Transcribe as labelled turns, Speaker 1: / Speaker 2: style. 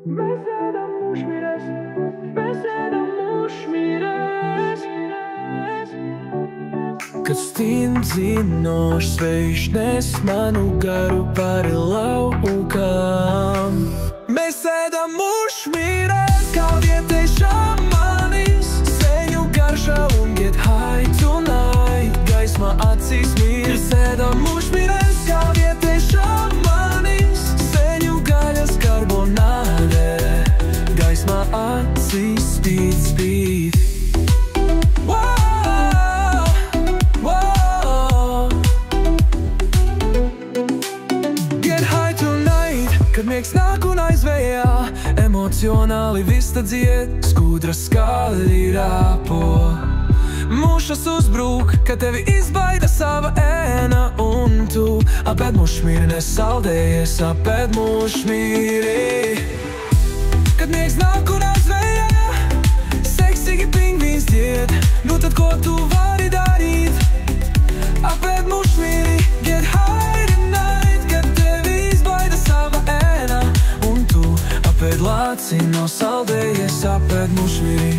Speaker 1: Mēs ēdam mušmires, mēs ēdam mušmires. Kad stingzinošs vējš nes manu garu pāri laukām. Mēs ēdam mušmires, kā vietējs šamanis. Seņu garšā un get high tonight. Gaisma acīs mīrs, ēdam mušmires, kā vietējs šamanis. Seņu gaļas karbonāde, gaisma acīs spīd, spīd. Kad miegs nāk un aizvējā, emocionāli vista dzied, skudra skaļi rāpo. Mušas uzbrūk, kad tevi izbaida sava ēna, un tu apēd mušmiri, nesaldējies, apēd mušmiri. Kad miegs nāk un aizvējā, seksīgi pingvīns dzied, nu tad ko tu vari darīt? Apēd mušmiri, get high tonight, kad tevi izbaida sava ēna, un tu apēd lāci, nav saldējies, apēd mušmiri.